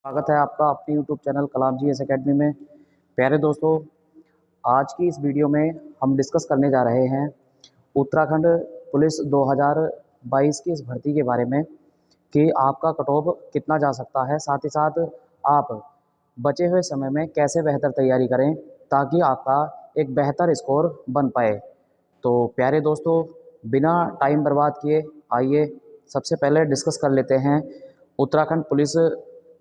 स्वागत है आपका अपने यूट्यूब चैनल कलाम जी एस एकेडमी में। प्यारे दोस्तों, आज की इस वीडियो में हम डिस्कस करने जा रहे हैं उत्तराखंड पुलिस 2022 की इस भर्ती के बारे में कि आपका कट ऑफ कितना जा सकता है, साथ ही साथ आप बचे हुए समय में कैसे बेहतर तैयारी करें ताकि आपका एक बेहतर स्कोर बन पाए। तो प्यारे दोस्तों, बिना टाइम बर्बाद किए आइए सबसे पहले डिस्कस कर लेते हैं उत्तराखंड पुलिस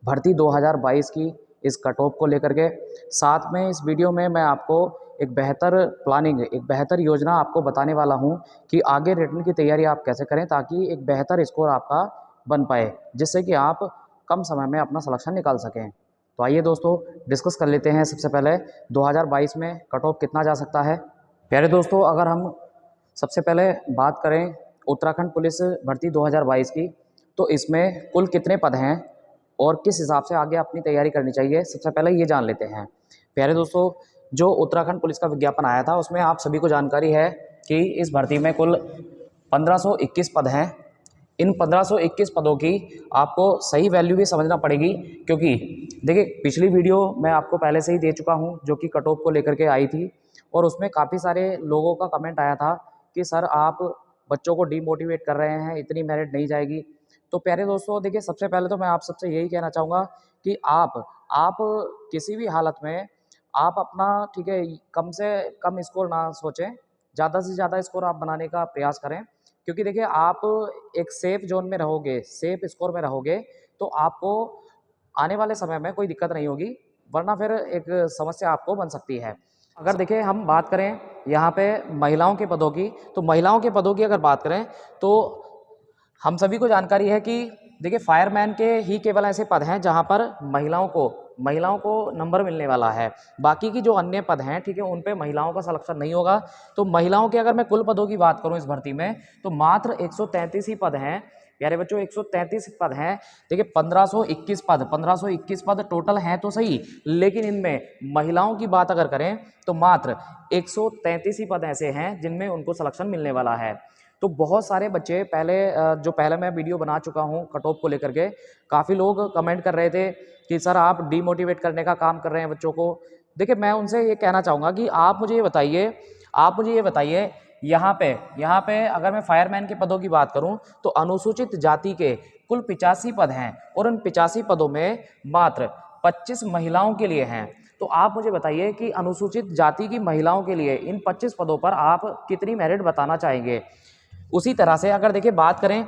भर्ती 2022 की इस कट ऑफ को लेकर के। साथ में इस वीडियो में मैं आपको एक बेहतर प्लानिंग, एक बेहतर योजना आपको बताने वाला हूं कि आगे रिटर्न की तैयारी आप कैसे करें ताकि एक बेहतर स्कोर आपका बन पाए, जिससे कि आप कम समय में अपना सिलेक्शन निकाल सकें। तो आइए दोस्तों डिस्कस कर लेते हैं सबसे पहले 2022 में कट ऑफ कितना जा सकता है। प्यारे दोस्तों, अगर हम सबसे पहले बात करें उत्तराखंड पुलिस भर्ती 2022 की, तो इसमें कुल कितने पद हैं और किस हिसाब से आगे अपनी तैयारी करनी चाहिए, सबसे पहले ये जान लेते हैं। प्यारे दोस्तों, जो उत्तराखंड पुलिस का विज्ञापन आया था उसमें आप सभी को जानकारी है कि इस भर्ती में कुल 1521 पद हैं। इन 1521 पदों की आपको सही वैल्यू भी समझना पड़ेगी, क्योंकि देखिए पिछली वीडियो मैं आपको पहले से ही दे चुका हूं जो कि कट ऑफ को लेकर के आई थी, और उसमें काफ़ी सारे लोगों का कमेंट आया था कि सर आप बच्चों को डीमोटिवेट कर रहे हैं, इतनी मेरिट नहीं जाएगी। तो प्यारे दोस्तों देखिए, सबसे पहले तो मैं आप सबसे यही कहना चाहूँगा कि आप किसी भी हालत में आप अपना ठीक है कम से कम स्कोर ना सोचें, ज़्यादा से ज़्यादा स्कोर आप बनाने का प्रयास करें। क्योंकि देखिए आप एक सेफ जोन में रहोगे, सेफ स्कोर में रहोगे, तो आपको आने वाले समय में कोई दिक्कत नहीं होगी, वरना फिर एक समस्या आपको बन सकती है। अगर देखिए हम बात करें यहाँ पे महिलाओं के पदों की, तो महिलाओं के पदों की अगर बात करें तो हम सभी को जानकारी है कि देखिए फायरमैन के ही केवल ऐसे पद हैं जहां पर महिलाओं को नंबर मिलने वाला है। बाकी की जो अन्य पद हैं ठीक है उन पे महिलाओं का सिलेक्शन नहीं होगा। तो महिलाओं के अगर मैं कुल पदों की बात करूं इस भर्ती में, तो मात्र 133 ही पद हैं। प्यारे बच्चों, 133 पद हैं। देखिए 1521 पद टोटल हैं तो सही, लेकिन इनमें महिलाओं की बात अगर करें तो मात्र 133 ही पद ऐसे हैं जिनमें उनको सिलेक्शन मिलने वाला है। तो बहुत सारे बच्चे जो पहले मैं वीडियो बना चुका हूं कट ऑफ को लेकर के, काफ़ी लोग कमेंट कर रहे थे कि सर आप डीमोटिवेट करने का काम कर रहे हैं बच्चों को। देखिए मैं उनसे ये कहना चाहूँगा कि आप मुझे ये बताइए यहाँ पे अगर मैं फायरमैन के पदों की बात करूं तो अनुसूचित जाति के कुल 85 पद हैं, और उन 85 पदों में मात्र 25 महिलाओं के लिए हैं। तो आप मुझे बताइए कि अनुसूचित जाति की महिलाओं के लिए इन 25 पदों पर आप कितनी मेरिट बताना चाहेंगे। उसी तरह से अगर देखिए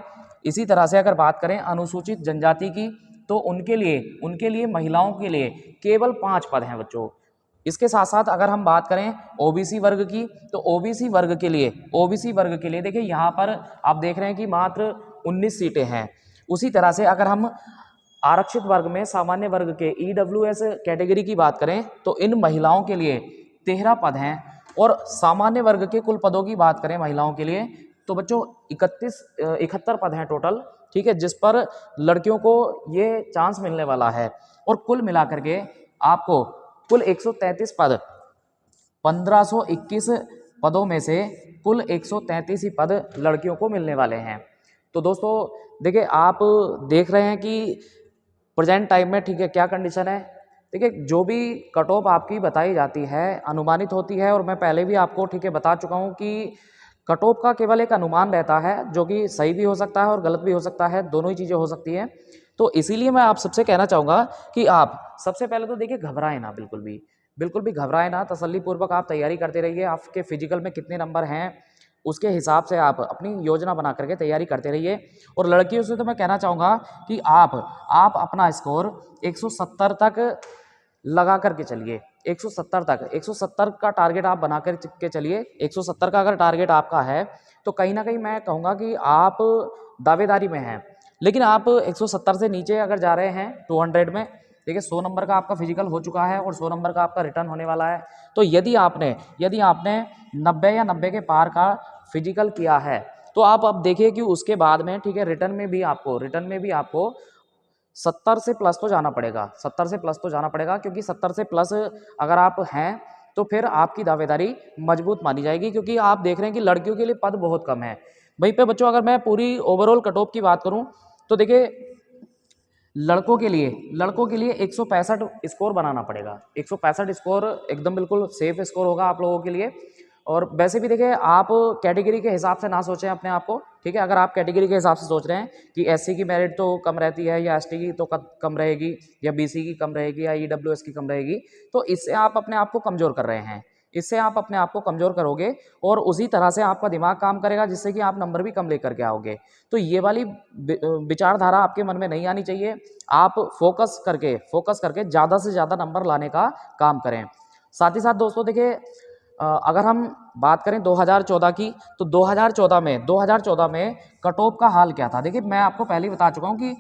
इसी तरह से अगर बात करें अनुसूचित जनजाति की, तो उनके लिए महिलाओं के लिए केवल 5 पद हैं बच्चों। इसके साथ साथ अगर हम बात करें ओबीसी वर्ग की, तो ओबीसी वर्ग के लिए देखिए यहाँ पर आप देख रहे हैं कि मात्र 19 सीटें हैं। उसी तरह से अगर हम आरक्षित वर्ग में सामान्य वर्ग के ईडब्ल्यूएस कैटेगरी की बात करें तो इन महिलाओं के लिए 13 पद हैं, और सामान्य वर्ग के कुल पदों की बात करें महिलाओं के लिए तो बच्चों 71 पद हैं टोटल, ठीक है, जिस पर लड़कियों को ये चांस मिलने वाला है। और कुल मिलाकर के आपको कुल 133 पद, 1521 पदों में से कुल 133 ही पद लड़कियों को मिलने वाले हैं। तो दोस्तों देखिए आप देख रहे हैं कि प्रेजेंट टाइम में ठीक है क्या कंडीशन है। देखिए जो भी कट ऑफ आपकी बताई जाती है अनुमानित होती है, और मैं पहले भी आपको ठीक है बता चुका हूँ कि कट ऑफ का केवल एक अनुमान रहता है जो कि सही भी हो सकता है और गलत भी हो सकता है, दोनों ही चीज़ें हो सकती हैं। तो इसीलिए मैं आप सबसे कहना चाहूँगा कि आप सबसे पहले तो देखिए घबराएं ना, बिल्कुल भी घबराएं ना, तसल्लीपूर्वक आप तैयारी करते रहिए। आपके फिजिकल में कितने नंबर हैं उसके हिसाब से आप अपनी योजना बना करके तैयारी करते रहिए। और लड़कियों से तो मैं कहना चाहूँगा कि आप अपना स्कोर 170 तक लगा करके चलिए। 170 का टारगेट आप बना कर के चलिए। 170 का अगर टारगेट आपका है तो कहीं ना कहीं मैं कहूँगा कि आप दावेदारी में हैं। लेकिन आप 170 से नीचे अगर जा रहे हैं 200 में, देखिए 100 नंबर का आपका फिजिकल हो चुका है और 100 नंबर का आपका रिटर्न होने वाला है। तो यदि आपने 90 या 90 के पार का फिजिकल किया है तो आप अब देखिए कि उसके बाद में ठीक है रिटर्न में भी आपको 70 से प्लस तो जाना पड़ेगा, 70 से प्लस तो जाना पड़ेगा, क्योंकि 70 से प्लस अगर आप हैं तो फिर आपकी दावेदारी मजबूत मानी जाएगी। क्योंकि आप देख रहे हैं कि लड़कियों के लिए पद बहुत कम है। वहीं पे बच्चों अगर मैं पूरी ओवरऑल कट ऑफ की बात करूं तो देखिए लड़कों के लिए 165 स्कोर बनाना पड़ेगा। 165 स्कोर एकदम बिल्कुल सेफ स्कोर होगा आप लोगों के लिए। और वैसे भी देखिए, आप कैटेगरी के हिसाब से ना सोचें अपने आप को, ठीक है। अगर आप कैटेगरी के हिसाब से सोच रहे हैं कि एससी की मेरिट तो कम रहती है, या एसटी की तो कम रहेगी, या बीसी की कम रहेगी, या ईडब्ल्यूएस की कम रहेगी, तो इससे आप अपने आप को कमज़ोर कर रहे हैं। इससे आप अपने आप को कमज़ोर करोगे और उसी तरह से आपका दिमाग काम करेगा, जिससे कि आप नंबर भी कम लेकर के आओगे। तो ये वाली विचारधारा आपके मन में नहीं आनी चाहिए। आप फोकस करके ज़्यादा से ज़्यादा नंबर लाने का काम करें। साथ ही साथ दोस्तों देखिए, अगर हम बात करें 2014 की, तो 2014 में कट ऑफ का हाल क्या था। देखिए, मैं आपको पहले ही बता चुका हूँ कि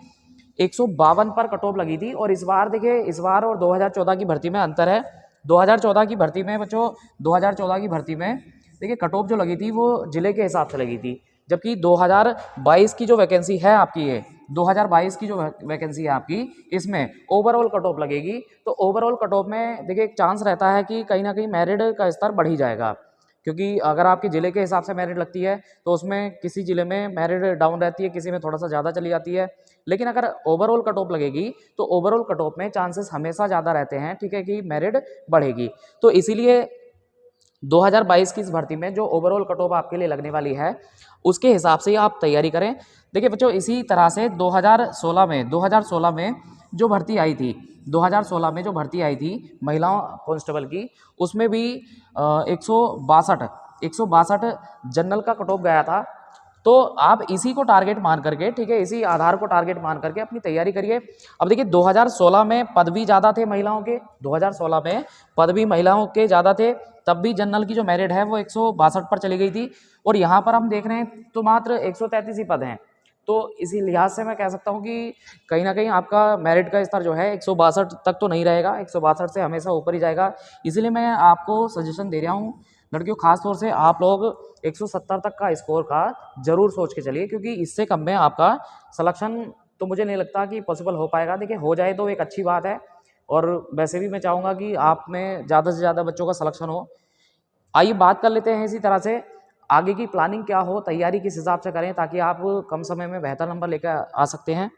152 पर कट ऑफ लगी थी। और इस बार देखिए, इस बार और 2014 की भर्ती में अंतर है। 2014 की भर्ती में बच्चों, 2014 की भर्ती में देखिए कट ऑफ जो लगी थी वो जिले के हिसाब से लगी थी, जबकि 2022 की जो वैकेंसी है आपकी, ये 2022 की जो वैकेंसी है आपकी, इसमें ओवरऑल कट ऑफ लगेगी। तो ओवरऑल कट ऑफ में देखिए एक चांस रहता है कि कहीं ना कहीं मेरिट का स्तर बढ़ ही जाएगा, क्योंकि अगर आपके ज़िले के हिसाब से मेरिट लगती है तो उसमें किसी ज़िले में मेरिट डाउन रहती है, किसी में थोड़ा सा ज़्यादा चली जाती है। लेकिन अगर ओवरऑल कट ऑफ लगेगी तो ओवरऑल कट ऑफ में चांसेस हमेशा ज़्यादा रहते हैं, ठीक है, कि मेरिट बढ़ेगी। तो इसीलिए 2022 की इस भर्ती में जो ओवरऑल कट ऑफ आपके लिए लगने वाली है, उसके हिसाब से ही आप तैयारी करें। देखिए बच्चों, इसी तरह से 2016 में जो भर्ती आई थी, 2016 में जो भर्ती आई थी महिलाओं कांस्टेबल की, उसमें भी 162 जनरल का कट ऑफ गया था। तो आप इसी को टारगेट मान करके, ठीक है, इसी आधार को टारगेट मान करके अपनी तैयारी करिए। अब देखिए, 2016 में पद भी ज़्यादा थे महिलाओं के, 2016 में पद भी महिलाओं के ज़्यादा थे, तब भी जनरल की जो मेरिट है वो 162 पर चली गई थी। और यहाँ पर हम देख रहे हैं तो मात्र 133 ही पद हैं। तो इसी लिहाज से मैं कह सकता हूँ कि कहीं ना कहीं आपका मेरिट का स्तर जो है 162 तक तो नहीं रहेगा, 162 से हमेशा ऊपर ही जाएगा। इसीलिए मैं आपको सजेशन दे रहा हूँ लड़कियों, खास तौर से आप लोग 170 तक का स्कोर का जरूर सोच के चलिए, क्योंकि इससे कम में आपका सिलेक्शन तो मुझे नहीं लगता कि पॉसिबल हो पाएगा। देखिए, हो जाए तो एक अच्छी बात है, और वैसे भी मैं चाहूँगा कि आप में ज़्यादा से ज़्यादा बच्चों का सिलेक्शन हो। आइए बात कर लेते हैं इसी तरह से आगे की प्लानिंग क्या हो, तैयारी किस हिसाब से करें ताकि आप कम समय में बेहतर नंबर लेकर आ सकते हैं।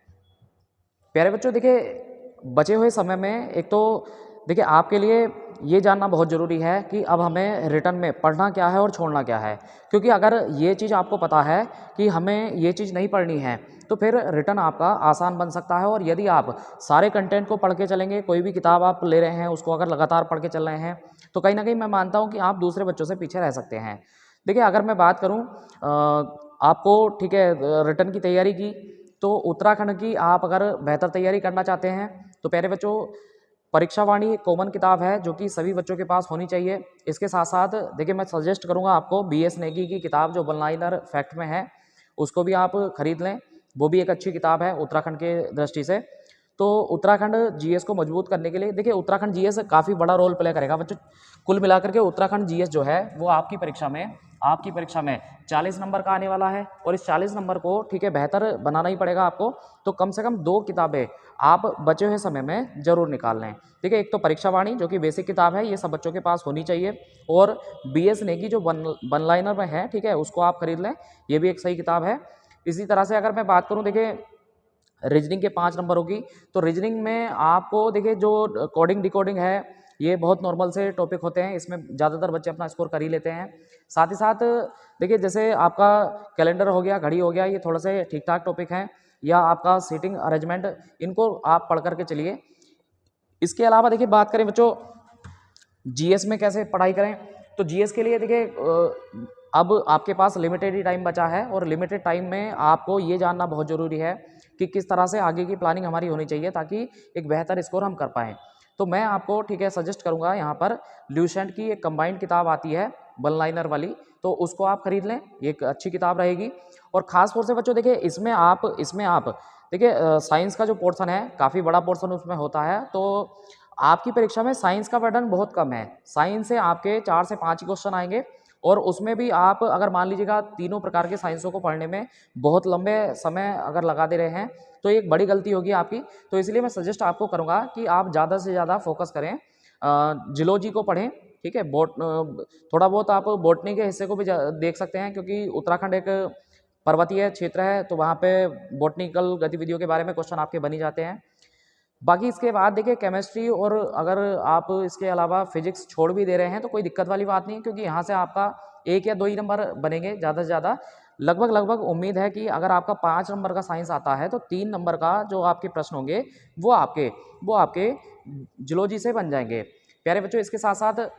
प्यारे बच्चों, देखिए बचे हुए समय में एक तो देखिए आपके लिए ये जानना बहुत ज़रूरी है कि अब हमें रिटर्न में पढ़ना क्या है और छोड़ना क्या है। क्योंकि अगर ये चीज़ आपको पता है कि हमें ये चीज़ नहीं पढ़नी है, तो फिर रिटर्न आपका आसान बन सकता है। और यदि आप सारे कंटेंट को पढ़ के चलेंगे, कोई भी किताब आप ले रहे हैं उसको अगर लगातार पढ़ के चल रहे हैं, तो कहीं ना कहीं मैं मानता हूँ कि आप दूसरे बच्चों से पीछे रह सकते हैं। देखिए, अगर मैं बात करूँ आपको, ठीक है, रिटर्न की तैयारी की, तो उत्तराखंड की आप अगर बेहतर तैयारी करना चाहते हैं तो प्यारे बच्चों, परीक्षावाणी एक कॉमन किताब है जो कि सभी बच्चों के पास होनी चाहिए। इसके साथ साथ देखिए, मैं सजेस्ट करूंगा आपको BS नेगी की किताब जो वन लाइनर फैक्ट में है, उसको भी आप खरीद लें। वो भी एक अच्छी किताब है उत्तराखंड के दृष्टि से। तो उत्तराखंड GS को मजबूत करने के लिए देखिए, उत्तराखंड GS काफ़ी बड़ा रोल प्ले करेगा बच्चों। कुल मिलाकर के उत्तराखंड GS जो है वो आपकी परीक्षा में 40 नंबर का आने वाला है। और इस 40 नंबर को, ठीक है, बेहतर बनाना ही पड़ेगा आपको। तो कम से कम 2 किताबें आप बचे हुए समय में जरूर निकाल लें। ठीक है, एक तो परीक्षावाणी जो कि बेसिक किताब है, ये सब बच्चों के पास होनी चाहिए। और BS नेगी जो वन लाइनर में है, ठीक है, उसको आप खरीद लें, ये भी एक सही किताब है। इसी तरह से अगर मैं बात करूँ, देखिए रीजनिंग के 5 नंबर होगी, तो रीजनिंग में आपको देखिए जो कोडिंग डिकोडिंग है, ये बहुत नॉर्मल से टॉपिक होते हैं, इसमें ज़्यादातर बच्चे अपना स्कोर कर ही लेते हैं। साथ ही साथ देखिए, जैसे आपका कैलेंडर हो गया, घड़ी हो गया, ये थोड़ा से ठीक ठाक टॉपिक हैं, या आपका सीटिंग अरेंजमेंट, इनको आप पढ़ करके चलिए। इसके अलावा देखिए, बात करें बच्चों GS में कैसे पढ़ाई करें, तो GS के लिए देखिए अब आपके पास लिमिटेड ही टाइम बचा है, और लिमिटेड टाइम में आपको ये जानना बहुत ज़रूरी है कि किस तरह से आगे की प्लानिंग हमारी होनी चाहिए ताकि एक बेहतर स्कोर हम कर पाएँ। तो मैं आपको, ठीक है, सजेस्ट करूँगा यहाँ पर ल्यूसेंट की एक कंबाइंड किताब आती है वन लाइनर वाली, तो उसको आप खरीद लें, ये एक अच्छी किताब रहेगी। और ख़ास तौर से बच्चों देखिए, इसमें आप देखिए साइंस का जो पोर्शन है, काफ़ी बड़ा पोर्शन उसमें होता है। तो आपकी परीक्षा में साइंस का पैटर्न बहुत कम है, साइंस से आपके 4 से 5 ही क्वेश्चन आएंगे। और उसमें भी आप अगर मान लीजिएगा तीनों प्रकार के साइंसों को पढ़ने में बहुत लंबे समय अगर लगा दे रहे हैं, तो एक बड़ी गलती होगी आपकी। तो इसलिए मैं सजेस्ट आपको करूँगा कि आप ज़्यादा से ज़्यादा फोकस करें, जियोलॉजी को पढ़ें, ठीक है। थोड़ा बहुत आप बॉटनी के हिस्से को भी देख सकते हैं, क्योंकि उत्तराखंड एक पर्वतीय क्षेत्र है तो वहाँ पे बॉटनिकल गतिविधियों के बारे में क्वेश्चन आपके बन ही जाते हैं। बाकी इसके बाद देखिए केमिस्ट्री, और अगर आप इसके अलावा फिजिक्स छोड़ भी दे रहे हैं तो कोई दिक्कत वाली बात नहीं, क्योंकि यहाँ से आपका 1 या 2 ही नंबर बनेंगे ज़्यादा से ज़्यादा। लगभग उम्मीद है कि अगर आपका 5 नंबर का साइंस आता है तो 3 नंबर का जो आपके प्रश्न होंगे वो आपके जूलॉजी से बन जाएंगे। प्यारे बच्चों, इसके साथ साथ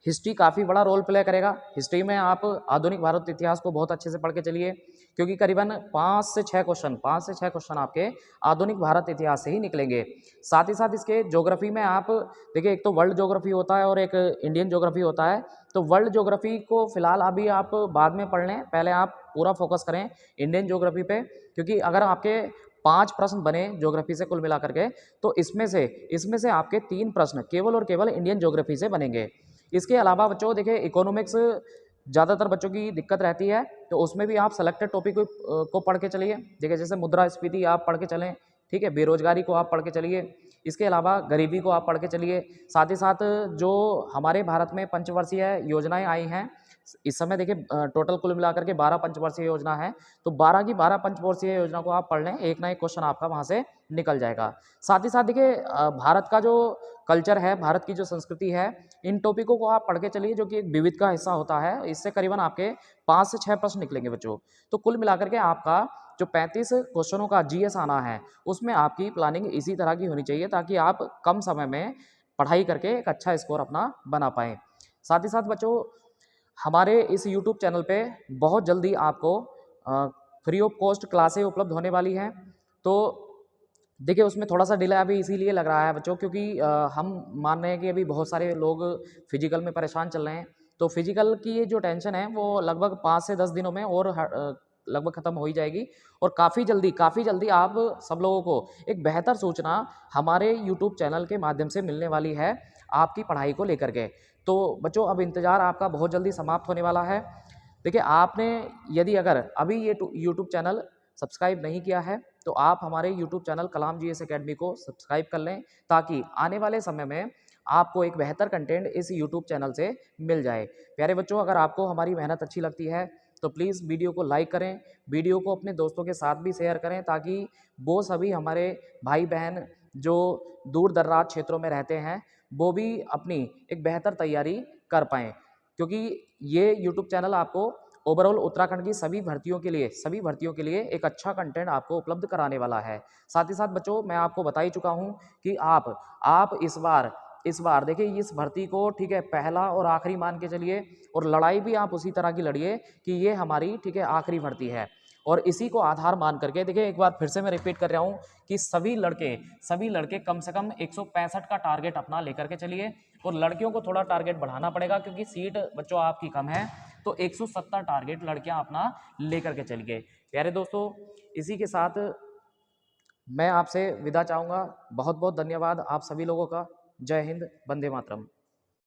हिस्ट्री काफ़ी बड़ा रोल प्ले करेगा। हिस्ट्री में आप आधुनिक भारत इतिहास को बहुत अच्छे से पढ़ के चलिए, क्योंकि करीबन 5 से 6 क्वेश्चन आपके आधुनिक भारत इतिहास से ही निकलेंगे। साथ ही साथ इसके ज्योग्राफी में आप देखिए, एक तो वर्ल्ड ज्योग्राफी होता है और एक इंडियन ज्योग्राफी होता है। तो वर्ल्ड ज्योग्राफी को फिलहाल अभी आप बाद में पढ़ लें, पहले आप पूरा फोकस करें इंडियन ज्योग्राफी पे, क्योंकि अगर आपके 5 प्रश्न बने ज्योग्राफी से कुल मिलाकर के, तो इसमें से आपके 3 प्रश्न केवल और केवल इंडियन ज्योग्राफी से बनेंगे। इसके अलावा बच्चों देखिए, इकोनॉमिक्स ज़्यादातर बच्चों की दिक्कत रहती है, तो उसमें भी आप सेलेक्टेड टॉपिक को पढ़ के चलिए। देखिए, जैसे मुद्रास्फीति आप पढ़ के चलें, ठीक है, बेरोजगारी को आप पढ़ के चलिए, इसके अलावा गरीबी को आप पढ़ के चलिए। साथ ही साथ जो हमारे भारत में पंचवर्षीय योजनाएं आई हैं, इस समय देखिए टोटल कुल मिलाकर के 12 पंचवर्षीय योजना है, तो 12 की 12 पंचवर्षीय योजना को आप पढ़ लें, एक ना एक क्वेश्चन आपका वहाँ से निकल जाएगा। साथ ही साथ देखिए भारत का जो कल्चर है, भारत की जो संस्कृति है, इन टॉपिकों को आप पढ़ के चलिए, जो कि एक विविध का हिस्सा होता है। इससे करीबन आपके 5 से 6 प्रश्न निकलेंगे बच्चों। तो कुल मिलाकर के आपका जो 35 क्वेश्चनों का जीएस आना है, उसमें आपकी प्लानिंग इसी तरह की होनी चाहिए, ताकि आप कम समय में पढ़ाई करके एक अच्छा स्कोर अपना बना पाएँ। साथ ही साथ बच्चों, हमारे इस यूट्यूब चैनल पे बहुत जल्दी आपको फ्री ऑफ कॉस्ट क्लासें उपलब्ध होने वाली हैं। तो देखिए, उसमें थोड़ा सा डिले अभी इसीलिए लग रहा है बच्चों, क्योंकि हम मान रहे हैं कि अभी बहुत सारे लोग फिजिकल में परेशान चल रहे हैं। तो फिजिकल की ये जो टेंशन है वो लगभग 5 से 10 दिनों में और लगभग ख़त्म हो ही जाएगी, और काफ़ी जल्दी आप सब लोगों को एक बेहतर सूचना हमारे यूट्यूब चैनल के माध्यम से मिलने वाली है आपकी पढ़ाई को लेकर के। तो बच्चों, अब इंतज़ार आपका बहुत जल्दी समाप्त होने वाला है। देखिए, आपने यदि अगर अभी ये यूट्यूब चैनल सब्सक्राइब नहीं किया है, तो आप हमारे यूट्यूब चैनल कलाम जीएस एकेडमी को सब्सक्राइब कर लें, ताकि आने वाले समय में आपको एक बेहतर कंटेंट इस यूट्यूब चैनल से मिल जाए। प्यारे बच्चों, अगर आपको हमारी मेहनत अच्छी लगती है तो प्लीज़ वीडियो को लाइक करें, वीडियो को अपने दोस्तों के साथ भी शेयर करें, ताकि वो सभी हमारे भाई बहन जो दूर दराज क्षेत्रों में रहते हैं, वो भी अपनी एक बेहतर तैयारी कर पाएँ। क्योंकि ये यूट्यूब चैनल आपको ओवरऑल उत्तराखंड की सभी भर्तियों के लिए एक अच्छा कंटेंट आपको उपलब्ध कराने वाला है। साथ ही साथ बच्चों, मैं आपको बता ही चुका हूँ कि आप इस बार देखिए इस भर्ती को, ठीक है, पहला और आखिरी मान के चलिए, और लड़ाई भी आप उसी तरह की लड़िए कि ये हमारी, ठीक है, आखिरी भर्ती है। और इसी को आधार मान करके देखिए, एक बार फिर से मैं रिपीट कर रहा हूँ कि सभी लड़के कम से कम 165 का टारगेट अपना लेकर के चलिए, और लड़कियों को थोड़ा टारगेट बढ़ाना पड़ेगा, क्योंकि सीट बच्चों आपकी कम है। तो 170 टारगेट लड़कियां अपना लेकर के चलिए। प्यारे दोस्तों, इसी के साथ मैं आपसे विदा चाहूँगा। बहुत बहुत धन्यवाद आप सभी लोगों का। जय हिंद, वंदे मातरम।